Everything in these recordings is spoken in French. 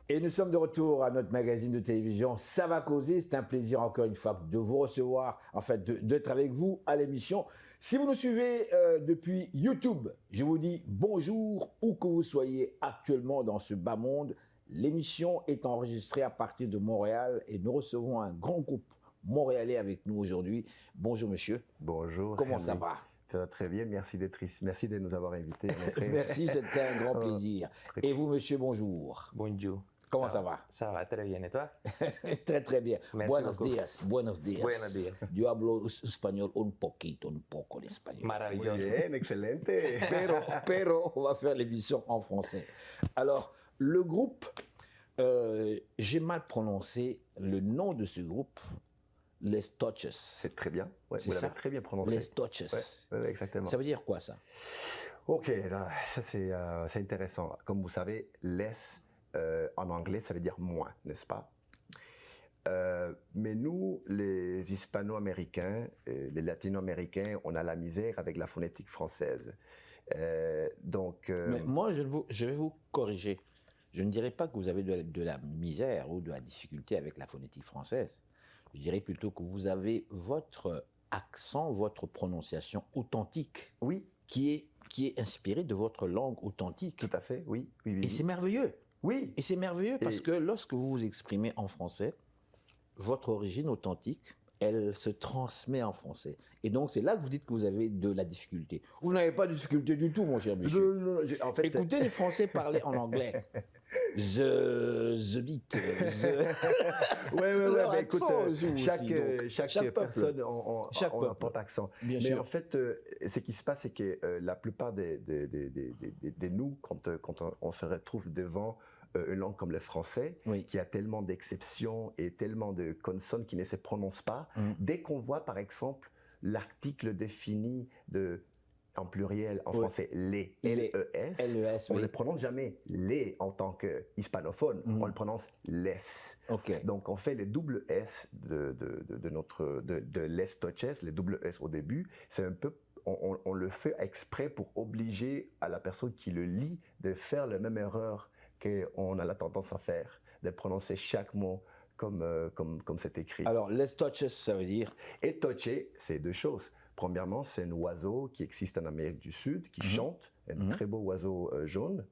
Et nous sommes de retour à notre magazine de télévision Ça va causer. C'est un plaisir encore une fois de vous recevoir, en fait d'être avec vous à l'émission. Si vous nous suivez depuis YouTube, je vous dis bonjour où que vous soyez actuellement dans ce bas monde. L'émission est enregistrée à partir de Montréal et nous recevons un grand groupe montréalais avec nous aujourd'hui. Bonjour monsieur. Bonjour. Comment ça va? Ça va très bien, merci d'être ici. Merci de nous avoir invités. Merci, c'était un grand plaisir. Et vous monsieur, bonjour. Bonjour. Comment ça va? Ça va très bien, et toi? Très très bien. Merci Buenos beaucoup. días, buenos días. Buenos días. Yo hablo español un poco de español. Muy Maravilloso. bien, excelente. Pero on va faire l'émission en français. Alors, le groupe, j'ai mal prononcé le nom de ce groupe, Les Touches. C'est très bien. Ouais, C'est vous l'avez ça? très bien prononcé. Les Touches. Ouais, exactement. Ça veut dire quoi ça? Ok, là, ça c'est intéressant. Comme vous savez, less en anglais, ça veut dire moins, n'est-ce pas? Mais nous, les hispano-américains, les latino-américains, on a la misère avec la phonétique française. Mais moi, je vais vous corriger. Je ne dirais pas que vous avez de la misère ou de la difficulté avec la phonétique française. Je dirais plutôt que vous avez votre accent, votre prononciation authentique, oui, qui est inspirée de votre langue authentique. tout à fait, oui. Et c'est merveilleux. Oui. Et c'est merveilleux parce que lorsque vous vous exprimez en français, votre origine authentique, elle se transmet en français. Et donc, c'est là que vous dites que vous avez de la difficulté. Vous n'avez pas de difficulté du tout, mon cher monsieur. En fait, Écoutez les Français parler en anglais. The beat. Ouais, écoute, chaque peuple. personne on a un accent. Bien Mais sûr. en fait, ce qui se passe, c'est que la plupart de nous, quand on se retrouve devant une langue comme le français, Oui. qui a tellement d'exceptions et tellement de consonnes qui ne se prononcent pas, dès qu'on voit, par exemple, l'article défini en pluriel, en français, les, L-E-S, L-E-S, on oui. ne prononce jamais les en tant que hispanophone, on le prononce les. Ok. Donc on fait le double S de les touches, le double S au début, c'est un peu, on le fait exprès pour obliger à la personne qui le lit de faire la même erreur qu'on a la tendance à faire, de prononcer chaque mot comme c'est écrit. Alors, les touches, ça veut dire? Et toucher, c'est deux choses. Premièrement, c'est un oiseau qui existe en Amérique du Sud, qui chante, un très beau oiseau jaune.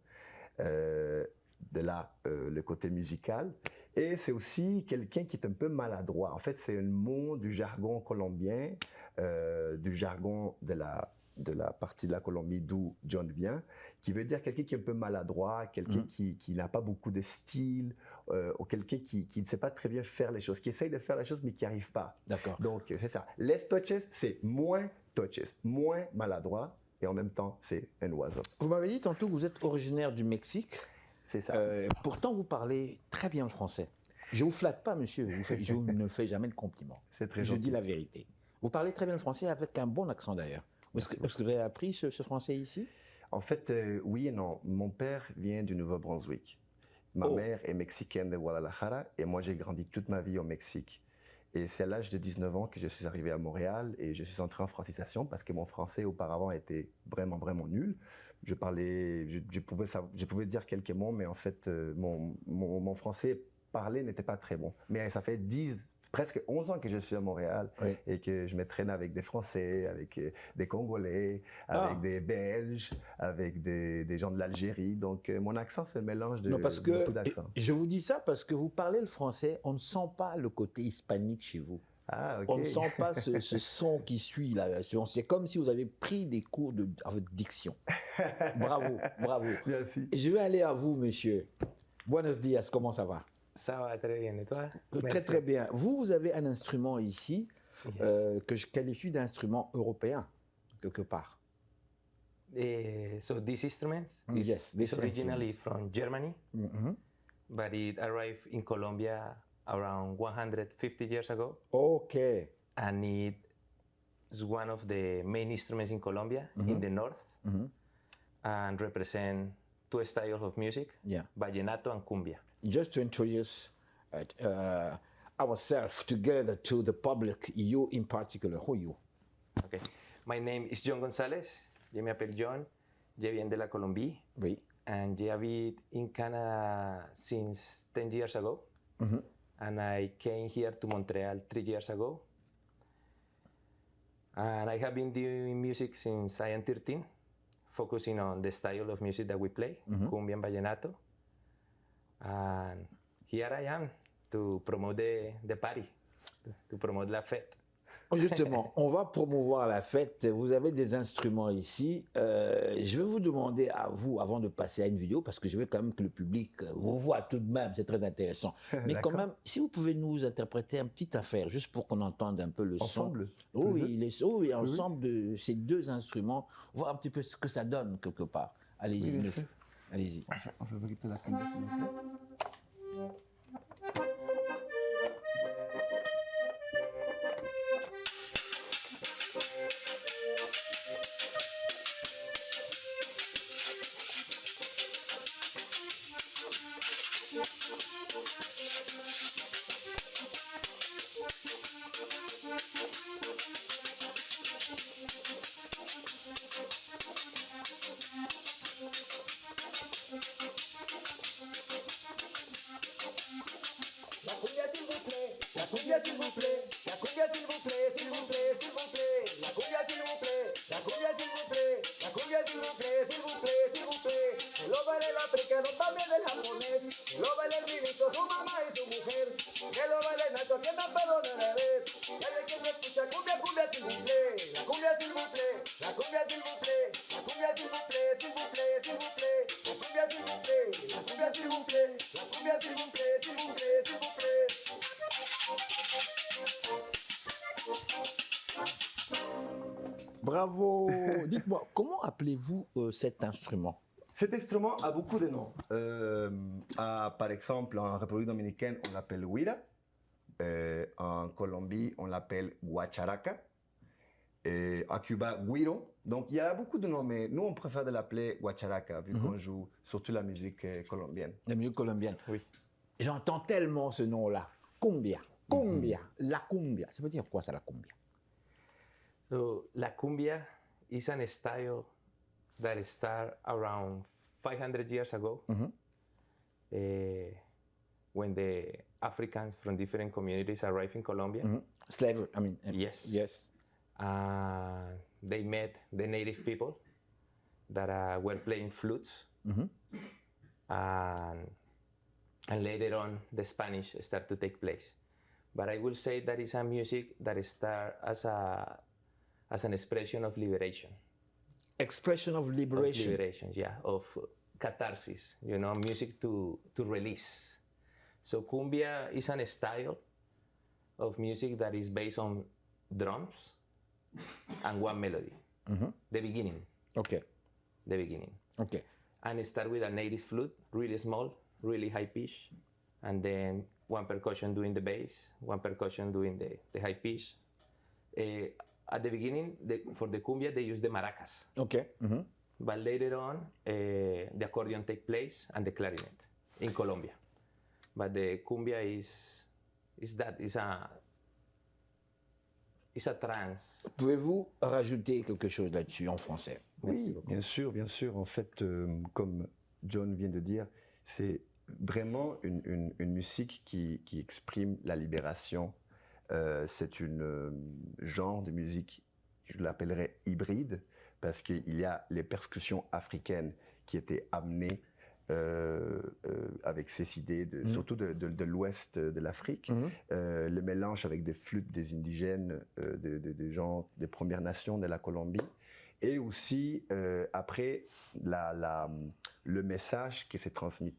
De là, le côté musical. Et c'est aussi quelqu'un qui est un peu maladroit. En fait, c'est un mot du jargon colombien, du jargon de la partie de la Colombie d'où John vient, qui veut dire quelqu'un qui est un peu maladroit, quelqu'un qui n'a pas beaucoup de style, ou quelqu'un qui ne sait pas très bien faire les choses, qui essaye de faire les choses mais qui n'y arrive pas. D'accord. Donc, c'est ça. Les touches, c'est moins touches, moins maladroit, et en même temps, c'est un oiseau. Vous m'avez dit tantôt que vous êtes originaire du Mexique. C'est ça. Pourtant, vous parlez très bien le français. Je ne vous flatte pas, monsieur. Je ne fais jamais de compliments. C'est très Je gentil. dis la vérité. Vous parlez très bien le français avec un bon accent d'ailleurs. Est-ce que vous avez appris ce français ici? En fait, oui et non. Mon père vient du Nouveau-Brunswick. Ma mère est mexicaine de Guadalajara et moi, j'ai grandi toute ma vie au Mexique. Et c'est à l'âge de 19 ans que je suis arrivé à Montréal et je suis entré en francisation parce que mon français auparavant était vraiment, vraiment nul. Je pouvais dire quelques mots, mais en fait, mon français parlé n'était pas très bon. Mais ça fait presque 11 ans que je suis à Montréal et que je me traîne avec des Français, avec des Congolais, avec des Belges, avec des gens de l'Algérie. Donc, mon accent, c'est un mélange de beaucoup d'accents. Je vous dis ça parce que vous parlez le français, on ne sent pas le côté hispanique chez vous. Ah, ok. On ne sent pas ce son qui suit là. C'est comme si vous avez pris des cours de diction. Bravo, bravo. Merci. Je vais aller à vous, monsieur. Buenos días, comment ça va? Ça va très bien, et toi? Très Merci. très bien. Vous avez un instrument ici que je qualifie d'instrument européen, quelque part. So these instruments Yes, this is originally instrument. from Germany, but it arrived in Colombia around 150 years ago, Okay. and it is one of the main instruments in Colombia, in the north, and represent two styles of music, Yeah. vallenato and cumbia. Just to introduce ourselves together to the public, you in particular, who are you? Okay. My name is John Gonzalez. Je m'appelle John. Je viens de la Colombie. Oui. and yeah, I've been in Canada since 10 years ago. And I came here to Montreal 3 years ago. And I have been doing music since I am 13, focusing on the style of music that we play, cumbia and vallenato. And here I am to promote the party, to promote la fête. Justement, on va promouvoir la fête. Vous avez des instruments ici. Je vais vous demander à vous, avant de passer à une vidéo, parce que je veux quand même que le public vous voit tout de même, c'est très intéressant. Mais quand même, si vous pouvez nous interpréter une petite affaire, juste pour qu'on entende un peu le Ensemble, son. Oui, ensemble de ces deux instruments, voir un petit peu ce que ça donne quelque part. Allez-y, allez-y. On peut quitter la cumbia, s'il vous plaît. Bravo. Dites-moi, comment appelez-vous cet instrument? Cet instrument a beaucoup de noms. Par exemple, en République dominicaine, on l'appelle huira. En Colombie, on l'appelle guacharaca. À Cuba, guiro. Donc, il y a beaucoup de noms, mais nous, on préfère de l'appeler guacharaca, vu qu'on joue surtout la musique colombienne. La musique colombienne. Oui. J'entends tellement ce nom-là. Cumbia. Cumbia. La cumbia. Ça veut dire quoi, ça, la cumbia? So la cumbia is an style that started around 500 years ago, when the Africans from different communities arrived in Colombia. Slavery, I mean. Yes. Yes. They met the native people that were playing flutes. And later on, the Spanish started to take place. But I will say that it's a music that started as an expression of liberation. Expression of liberation. Of liberation, yeah, of catharsis, you know, music to release. So cumbia is a style of music that is based on drums and one melody. The beginning. Okay. The beginning. Okay. And it starts with a native flute, really small, really high pitch, and then one percussion doing the bass, one percussion doing the high pitch. At the beginning, for the cumbia, they use the maracas. Okay. But later on, the accordion take place and the clarinet in Colombia. But the cumbia is a trance. Pouvez-vous rajouter quelque chose là-dessus en français? Oui, bien sûr, bien sûr. En fait, comme John vient de dire, c'est vraiment une musique qui exprime la libération. C'est un genre de musique, je l'appellerais hybride, parce qu'il y a les percussions africaines qui étaient amenées avec ces idées, surtout de l'ouest de l'Afrique, le mélange avec des flûtes des indigènes, des gens des Premières Nations de la Colombie, et aussi après le message qui s'est transmis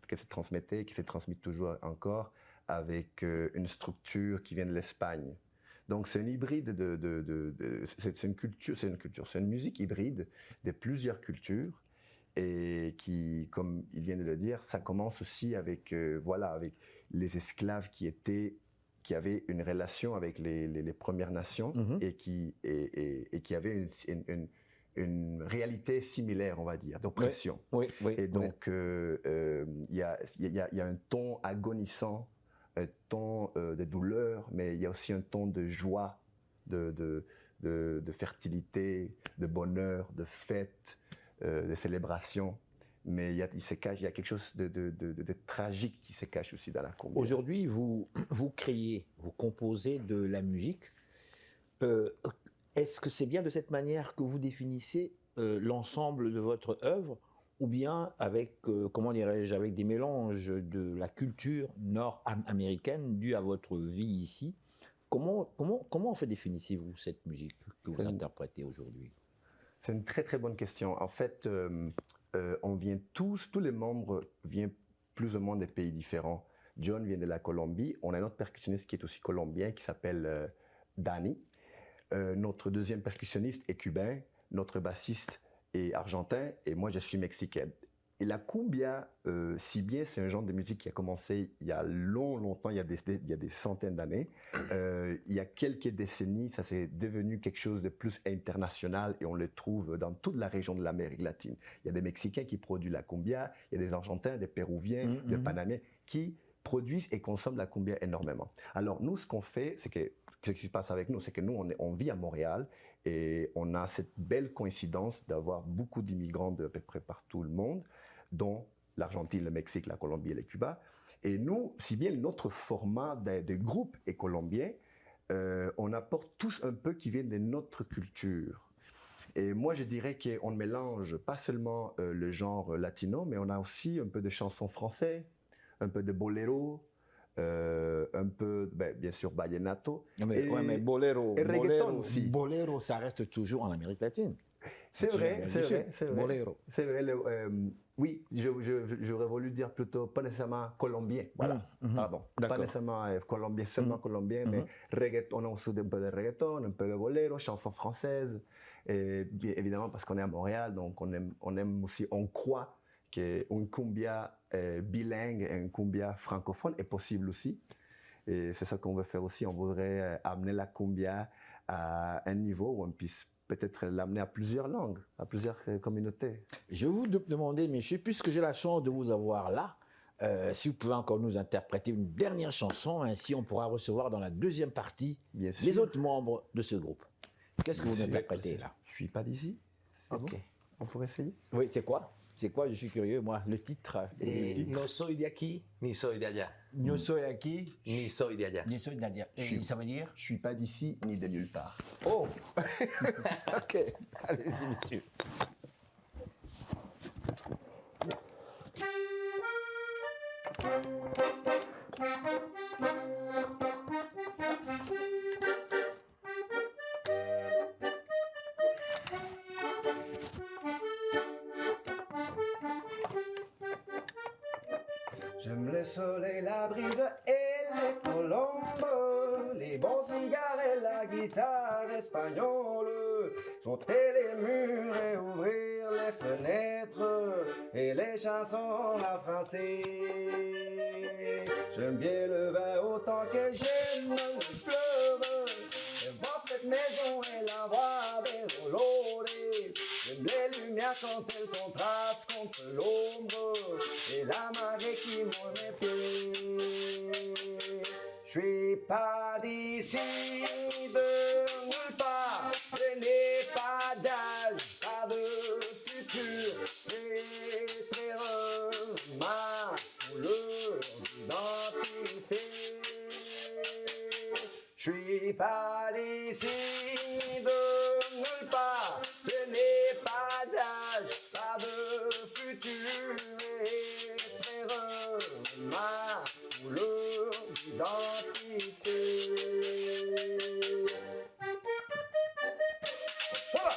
toujours encore avec une structure qui vient de l'Espagne. Donc c'est un hybride c'est une musique hybride de plusieurs cultures, et qui, comme il vient de le dire, ça commence aussi avec avec les esclaves qui avaient une relation avec les Premières Nations, et qui avaient une réalité similaire, on va dire, d'oppression. Oui. Et donc il y a un ton agonisant, un ton de douleur, mais il y a aussi un ton de joie, de fertilité, de bonheur, de fête, de célébration. mais il y a quelque chose de tragique qui se cache aussi dans la cumbia. Aujourd'hui, vous créez, vous composez de la musique. Est-ce que c'est bien de cette manière que vous définissez l'ensemble de votre œuvre, ou bien avec, comment dirais-je, avec des mélanges de la culture nord-américaine due à votre vie ici? Comment en fait définissez-vous cette musique que vous interprétez aujourd'hui? C'est une très très bonne question. En fait, on vient tous les membres viennent plus ou moins des pays différents. John vient de la Colombie. On a un autre percussionniste qui est aussi colombien qui s'appelle Danny. Notre deuxième percussionniste est cubain. Notre bassiste est argentin et moi je suis mexicain. Et la cumbia, si bien c'est un genre de musique qui a commencé il y a longtemps, il y a des centaines d'années. Il y a quelques décennies, ça s'est devenu quelque chose de plus international et on le trouve dans toute la région de l'Amérique latine. Il y a des Mexicains qui produisent la cumbia, il y a des Argentins, des Péruviens, des Panaméens qui produisent et consomment la cumbia énormément. Alors nous, ce qu'on fait, c'est que ce qui se passe avec nous, c'est que nous, on vit à Montréal et on a cette belle coïncidence d'avoir beaucoup d'immigrants de à peu près partout le monde, dont l'Argentine, le Mexique, la Colombie et le Cuba. Et nous, si bien notre format de groupe est colombien, on apporte tous un peu qui viennent de notre culture. Et moi, je dirais qu'on mélange pas seulement le genre latino, mais on a aussi un peu de chansons françaises, un peu de boléro, un peu, bien sûr, vallenato. Mais boléro, et reggaeton aussi. Boléro, ça reste toujours en Amérique latine. C'est vrai. Boléro. C'est vrai. Oui, j'aurais voulu dire plutôt pas nécessairement colombien. Voilà. Pardon. Pas nécessairement colombien, seulement colombien, mais reggaeton, on a aussi un peu de reggaeton, un peu de boléro, chansons françaises. Et bien évidemment, parce qu'on est à Montréal, donc on aime aussi, on croit qu'une cumbia bilingue et une cumbia francophone est possible aussi. Et c'est ça qu'on veut faire aussi. On voudrait amener la cumbia à un niveau où on puisse peut-être l'amener à plusieurs langues, à plusieurs communautés. Je vais vous demander, messieurs, puisque j'ai la chance de vous avoir là, si vous pouvez encore nous interpréter une dernière chanson, ainsi on pourra recevoir dans la deuxième partie les autres membres de ce groupe. Qu'est-ce que vous interprétez là? Je suis pas d'ici. Ok. Bon, on pourrait essayer. Oui, c'est quoi? C'est quoi? Je suis curieux, moi. Le titre. No soy de aquí, ni soy de allá. Yo soy aquí, Ni soy de allá. yo soy d'allá. Et ça veut dire? Je suis pas d'ici ni de nulle part. Oh! Ok, allez-y, monsieur. J'aime le soleil, la brise et les colombes, les bons cigares et la guitare espagnole, sauter les murs et ouvrir les fenêtres, et les chansons en français. J'aime bien le vin autant que j'aime le fleuve, j'aime voir cette maison et la voix des olores. J'aime les lumières quand elles contrastent contre l'ombre et la marée qui mouille mes pieds. Je suis pas d'ici, de nulle part, je n'ai pas d'âge, pas de futur, j'éclaire ma couleur d'identité. Je suis pas d'ici, de nulle part, je n'ai pas d'âge, pas de futur, éclaire ma couleur d'identité. Voilà.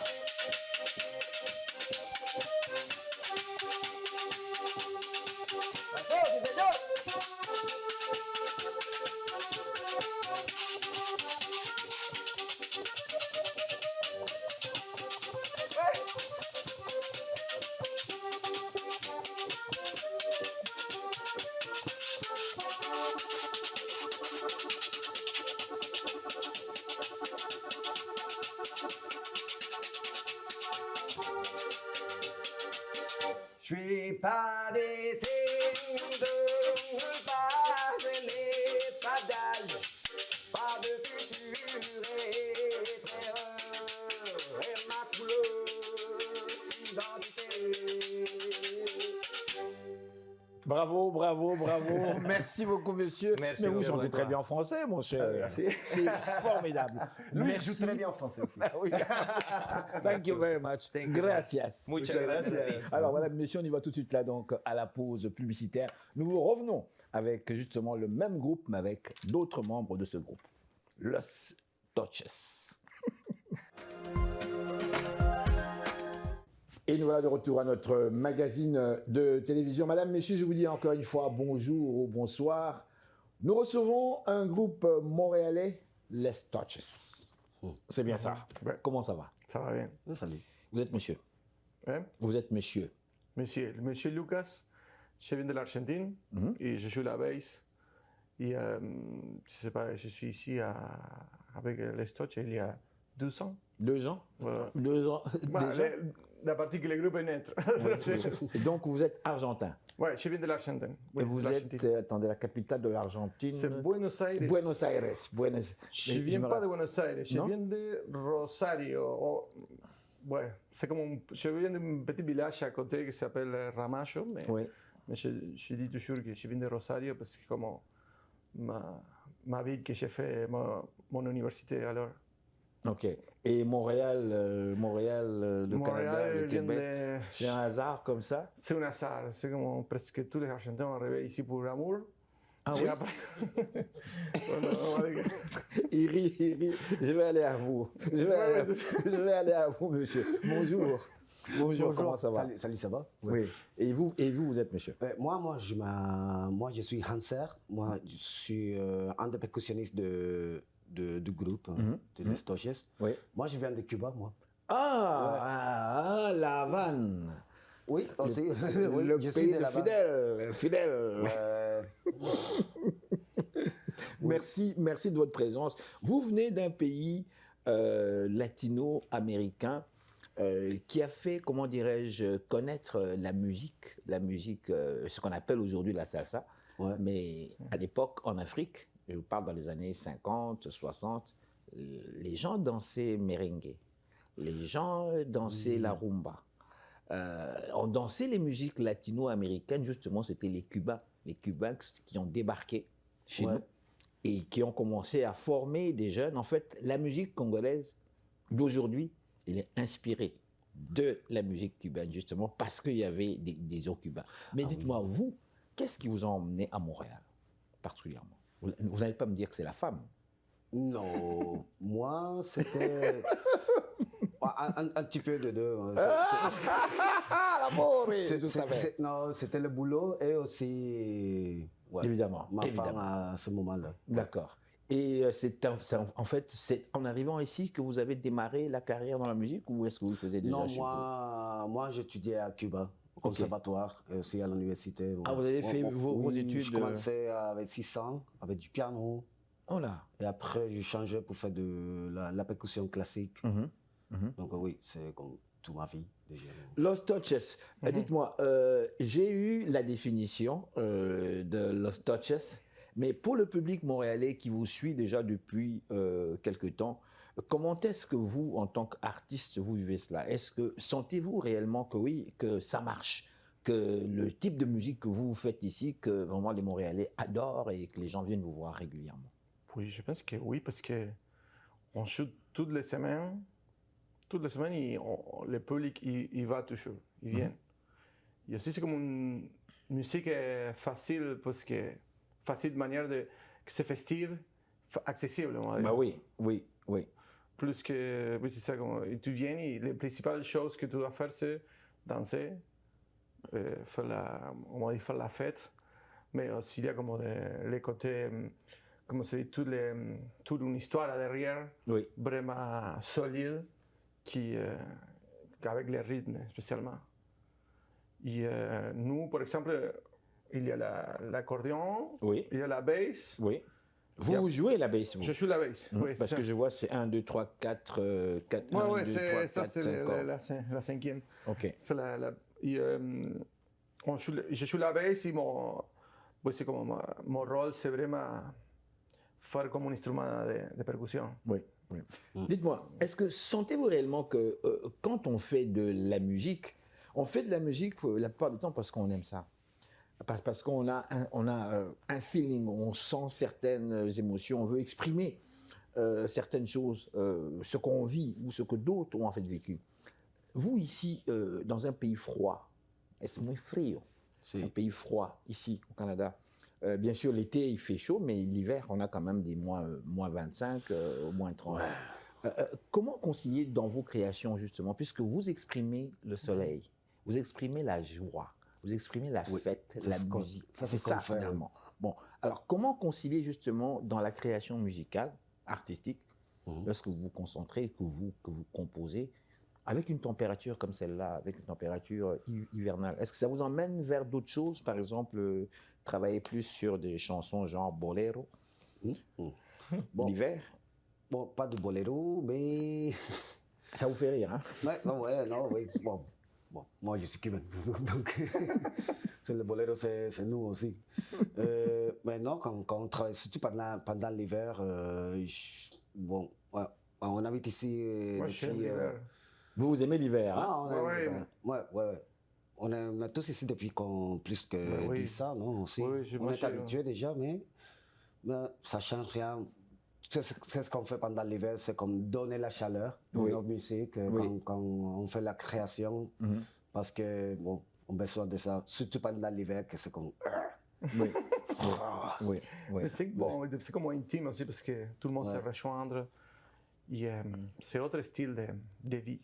D'accord, c'est bien. Je suis pas d'ici, de nulle part, je n'ai pas d'âge, pas de futur éclaireur, et ma couleur d'identité. Bravo, bravo, bravo. Merci beaucoup, monsieur. Merci, Mais vous monsieur chantez très Blanc. bien en français, mon cher. C'est formidable. Lui, il joue très bien en français aussi. Ah oui. Thank you very much. Thank you. Gracias. Muchas gracias. Alors, madame, messieurs, on y va tout de suite là, donc, à la pause publicitaire. Nous vous revenons avec justement le même groupe, mais avec d'autres membres de ce groupe. Los Touches. Et nous voilà de retour à notre magazine de télévision. Madame, messieurs, je vous dis encore une fois bonjour ou bonsoir. Nous recevons un groupe montréalais, Les Touches. C'est bien ça. Ouais. Comment ça va? Ça va bien. Salut. Vous êtes monsieur. Hein? Vous êtes monsieur. Monsieur Lucas, je viens de l'Argentine et je joue la basse. Et je sais pas, je suis ici avec les Touches il y a 12 ans. 2 ans? Ouais. 2 ans Bah, déjà? la partie que le groupe est naître. Et donc vous êtes argentin. Ouais, je viens de l'Argentine. Et vous êtes, attendez, la capitale de l'Argentine? C'est Buenos Aires. Buenos Aires. Je ne viens pas de Buenos Aires, je Non? viens de Rosario. Ouais, c'est comme je viens d'un petit village à côté qui s'appelle Ramallo, mais, Oui. mais je dis toujours que je viens de Rosario parce que comme ma ville que j'ai fait mon université alors. Ok. Et Montréal, le Canada, le vient Québec, de... c'est un hasard comme ça? C'est un hasard, c'est comme presque tous les Argentins sont arrivés ici pour l'amour. Ah Et oui? après... On va dire que- Il rit. Je vais aller à vous. Je vais aller à vous, monsieur. Bonjour. Bonjour, comment ça va? Salut, ça va? Oui. Et vous, vous êtes monsieur? Moi, je suis Hanser. Moi, je suis un des percussionnistes du groupe, de Les Touches. Oui. Moi, je viens de Cuba, moi. La Havane. Oui, aussi. Oui, Le je suis pays de de là-bas. fidèles. Merci de votre présence. Vous venez d'un pays latino-américain qui a fait, comment dirais-je, connaître la musique, ce qu'on appelle aujourd'hui la salsa. Ouais. Mais à l'époque, en Afrique, je vous parle dans les années 50, 60, les gens dansaient merengue, les gens dansaient la rumba. On dansait les musiques latino-américaines, justement, c'était les Cubains qui ont débarqué chez Ouais. nous et qui ont commencé à former des jeunes. En fait, la musique congolaise d'aujourd'hui, elle est inspirée de la musique cubaine, justement, parce qu'il y avait des Cubains. Mais dites-moi, vous, qu'est-ce qui vous a emmené à Montréal, particulièrement? Vous n'allez pas me dire que c'est la femme. Non, moi, c'était un petit peu de deux. Non, c'était le boulot et aussi ouais, Évidemment, ma évidemment. femme à ce moment-là. D'accord. Et en fait, c'est en arrivant ici que vous avez démarré la carrière dans la musique ou est-ce que vous le faisiez déjà Non, chez vous? moi j'étudiais à Cuba, au conservatoire et aussi à l'université. Ah, vous avez fait vos études, Je commençais avec 6 ans, avec du piano. Oh là. Et après, j'ai changé pour faire de la percussion classique. Donc oui, c'est comme toute ma vie déjà. Los Touches. Dites-moi, j'ai eu la définition de Los Touches, mais pour le public montréalais qui vous suit déjà depuis quelque temps, comment est-ce que vous, en tant qu'artiste, vous vivez cela? Est-ce que sentez-vous réellement que oui, que ça marche, que le type de musique que vous faites ici, que vraiment les Montréalais adorent et que les gens viennent vous voir régulièrement? Oui, je pense que oui, parce qu'on joue toutes les semaines, le public il va toujours, il vient. Et aussi c'est comme une musique facile, parce que facile de manière que c'est festive, accessible, on va dire. Bah oui. Plus que, oui, c'est ça, et tu viens et les principales choses que tu dois faire, c'est danser, faire la fête, mais aussi il y a comme les côtés, comme c'est toute une histoire derrière, Oui. vraiment solide, avec les rythmes spécialement. Et nous, par exemple, il y a l'accordéon, Oui. il y a la basse. Oui. Vous jouez la basse, vous? Je joue la basse, oui, Parce c'est que ça. je vois, c'est 1, 2, 3, 4, 4, Ouais, 1, ouais, 2, 3, 4, ça c'est 5 cordes. la cinquième. OK. C'est je joue la basse et c'est comme mon rôle, c'est vraiment faire comme un instrument de percussion. Oui. Dites-moi, est-ce que sentez-vous réellement que quand on fait de la musique la plupart du temps parce qu'on aime ça. Parce qu'on a, un feeling, on sent certaines émotions, on veut exprimer certaines choses, ce qu'on vit ou ce que d'autres ont en fait vécu. Vous, ici, dans un pays froid, est-ce muy frío? Si. Un pays froid, ici, au Canada. Bien sûr, l'été, il fait chaud, mais l'hiver, on a quand même des moins 25, moins 30. Comment concilier dans vos créations, justement, puisque vous exprimez le soleil, vous exprimez la joie, vous exprimez la fête, C'est la ce qu'on- musique. ça, C'est c'est ce qu'on ça, fait, oui. finalement. Bon, alors, comment concilier, justement, dans la création musicale, artistique, lorsque vous vous concentrez, que vous composez, avec une température comme celle-là, avec une température hivernale, est-ce que ça vous emmène vers d'autres choses? Par exemple, travailler plus sur des chansons genre bolero, Bon, l'hiver? bon, pas de boléro, mais... Ça vous fait rire, hein? Non, oui. Bon, moi, je suis cubain. Donc, c'est le boléro, c'est nous aussi. Mais non, quand on travaille, surtout pendant l'hiver, bon, ouais, on habite ici Moi, j'aime depuis... l'hiver. Vous aimez l'hiver, hein? Ah, on aime Ouais, l'hiver. Ouais. On est tous ici depuis plus que oui. 10 ans, non? Aussi. Oui, On moi, est j'ai- habitué déjà, mais ça change rien. C'est ce qu'on fait pendant l'hiver, c'est comme donner la chaleur dans Oui. notre musique Oui. quand on fait la création, parce que bon, on a besoin de ça, surtout pendant l'hiver, que c'est comme... Oui. Oui. Oui. Mais c'est bon, c'est comme intime aussi parce que tout le monde se rejoindre. Et c'est autre style de vie.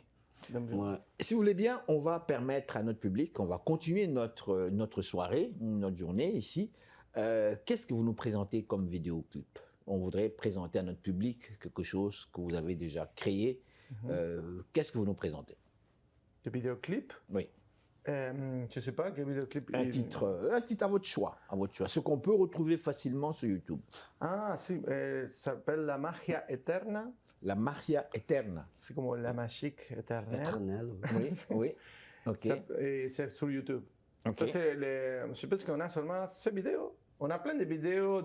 Donc, Ouais. Si vous voulez bien, on va permettre à notre public, on va continuer notre soirée, notre journée ici. Qu'est-ce que vous nous présentez comme vidéoclip? On voudrait présenter à notre public quelque chose que vous avez déjà créé. Qu'est-ce que vous nous présentez? Le vidéoclip, Oui. je sais pas quel vidéoclip. Un titre à votre choix, ce qu'on peut retrouver facilement sur YouTube. Ah, si, ça s'appelle La Magia Eterna. La Magia Eterna. C'est comme la magique éternelle. Éternel. Oui, oui. Ok. Et c'est sur YouTube. Ok. Ça, c'est je pense qu'on a seulement ces vidéos. On a plein de vidéos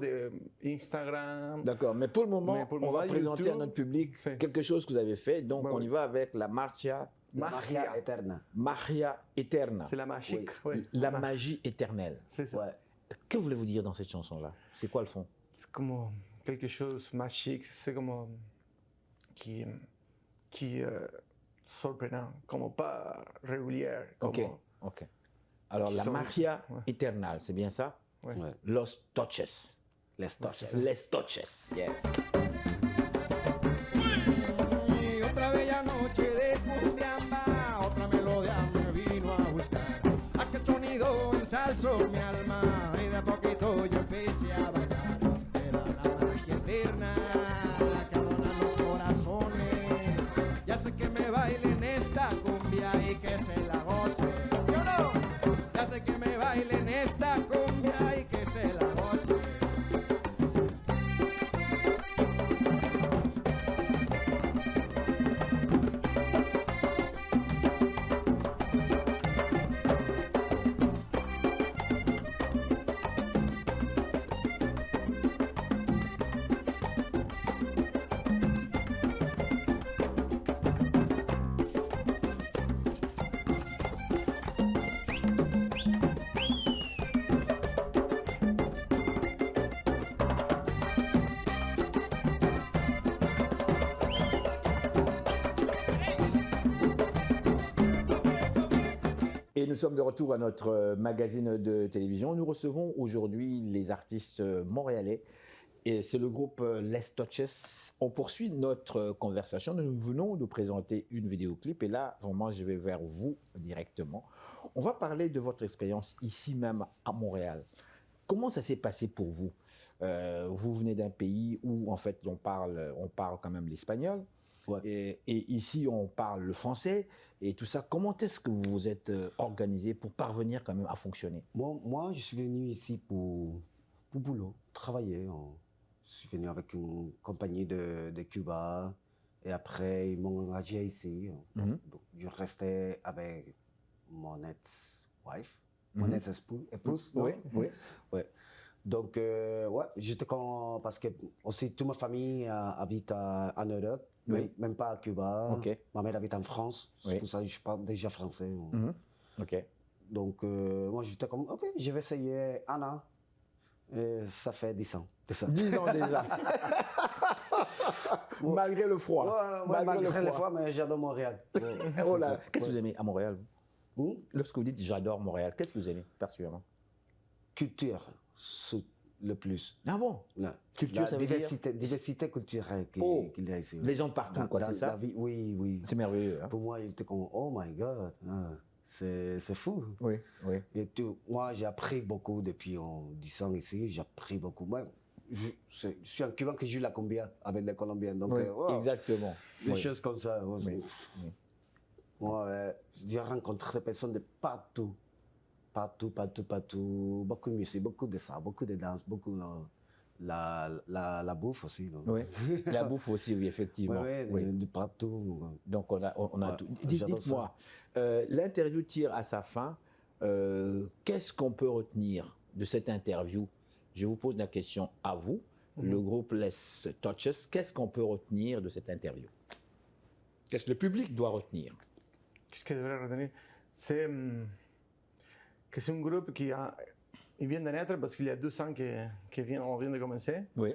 d'Instagram. D'accord, mais pour le moment, Mais pour le on va moment, présenter à YouTube notre public fait. quelque chose que vous avez fait. Donc, Ouais, on ouais. y va avec la Magia Magia Eterna. Ah. Eterna. C'est la magique. Oui. La magie éternelle. C'est ça. Ouais. Que voulez-vous dire dans cette chanson-là? C'est quoi le fond? C'est comme quelque chose de magique. C'est comme qui surprenant, comme pas régulière. Comme, Ok. Alors, la Son- Magia ouais. Eternal, c'est bien ça? Ouais. Ouais. Los Toches. Les touches. Les Toches, yes. Y otra bella noche de cumbiamba, otra melodía me vino a buscar. Aquel sonido ensalzó mi alma y de a poquito yo empecé a bailar. Era la magia eterna que adorna los corazones. Ya sé que me bailen esta cumbia y que se la goce. ¿Sí o no? Ya sé que me bailen esta cumbia y que se la goce. Et nous sommes de retour à notre magazine de télévision. Nous recevons aujourd'hui les artistes montréalais. Et c'est le groupe Les Touches. On poursuit notre conversation. Nous venons de présenter une vidéoclip. Et là, vraiment, je vais vers vous directement. On va parler de votre expérience ici même à Montréal. Comment ça s'est passé pour vous? Vous venez d'un pays où, en fait, on parle quand même l'espagnol. Ouais. Et ici, on parle le français et tout ça. Comment est-ce que vous vous êtes organisé pour parvenir quand même à fonctionner? Bon, moi, je suis venu ici pour boulot, travailler. Je suis venu avec une compagnie de Cuba. Et après, ils m'ont engagé ici. Donc, je restais avec mon ex-wife, mon ex-épouse. non? Oui, oui. Ouais. Donc, ouais, j'étais parce que aussi toute ma famille habite en Europe, Oui. même pas à Cuba. Ok. Ma mère habite en France, c'est Oui. pour ça que je parle déjà français. Ok. Donc, moi, j'étais comme, OK, je vais essayer un an. Et ça fait 10 ans. 10 ans déjà. Malgré le froid. Malgré le froid, mais j'adore Montréal. Oh là, qu'est-ce que vous aimez à Montréal? Hmm? Lorsque vous dites j'adore Montréal, qu'est-ce que vous aimez particulièrement? Culture, le plus. Ah bon? La, Culture, la ça veut diversité culturelle qu'il y a ici. Les gens de partout, quoi, c'est ça? Oui, oui. C'est merveilleux. Hein? Pour moi, j'étais comme, oh my God, c'est fou. Oui, oui. Et moi, j'ai appris beaucoup depuis 10 ans ici. J'ai appris beaucoup. Moi, je suis un Cubain qui joue la cumbia avec les Colombiens. Donc, Oui, wow, exactement. des Oui. choses comme ça. Oui, oui. Moi, j'ai rencontré des personnes de partout. Partout. Beaucoup de musique, beaucoup de ça, beaucoup de danse, beaucoup la bouffe aussi. Donc. Oui. La bouffe aussi, oui, effectivement. Oui, de partout. Donc, on a Ouais, tout. j'adore Dites-moi, l'interview tire à sa fin. Qu'est-ce qu'on peut retenir de cette interview? Je vous pose la question à vous, le groupe Les Touches. Qu'est-ce qu'on peut retenir de cette interview? Qu'est-ce que le public doit retenir? Qu'est-ce que devrait retenir? C'est que c'est un groupe il vient de naître parce qu'il y a 2 ans on vient de commencer. Oui.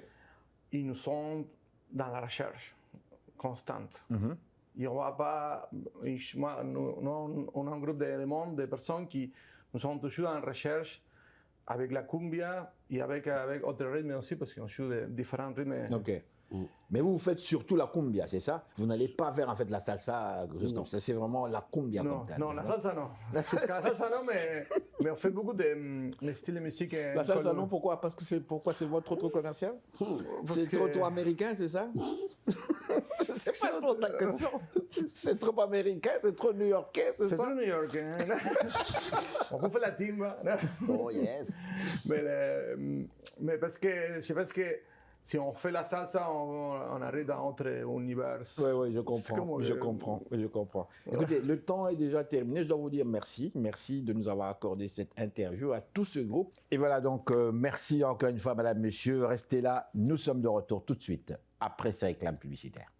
Et nous sommes dans la recherche constante. Et on va pas, on a un groupe de monde, de personnes qui nous sont toujours en recherche avec la cumbia et avec d'autres rythmes aussi, parce qu'on joue de différents rythmes. OK. Mais vous faites surtout la cumbia, c'est ça? Vous n'allez pas vers en fait la salsa, quelque chose comme ça. C'est vraiment la cumbia Non, comme telle. non, la salsa non. Parce que la salsa non, mais on fait beaucoup de styles de musique. La salsa non, pourquoi? Parce que c'est trop commercial? C'est trop américain, c'est ça? C'est pas trop ta question. C'est trop américain, c'est trop new-yorkais, c'est C'est ça? trop New York. On peut faire la timba. Oh yes. Mais parce que je pense que si on fait la salsa, on arrive dans autre univers. Oui, je comprends. Je comprends. Écoutez, le temps est déjà terminé. Je dois vous dire merci. Merci de nous avoir accordé cette interview à tout ce groupe. Et voilà, donc, merci encore une fois, madame, monsieur. Restez là. Nous sommes de retour tout de suite après ces réclames publicitaires.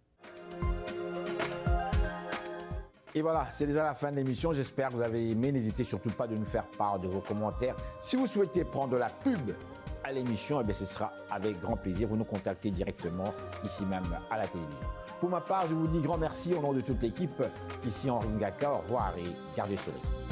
Et voilà, c'est déjà la fin de l'émission. J'espère que vous avez aimé. N'hésitez surtout pas de nous faire part de vos commentaires. Si vous souhaitez prendre de la pub à l'émission, eh bien, ce sera avec grand plaisir. Vous nous contactez directement ici même à la télévision. Pour ma part, je vous dis grand merci au nom de toute l'équipe. Ici Henri Ngaka. Au revoir et gardez le sourire.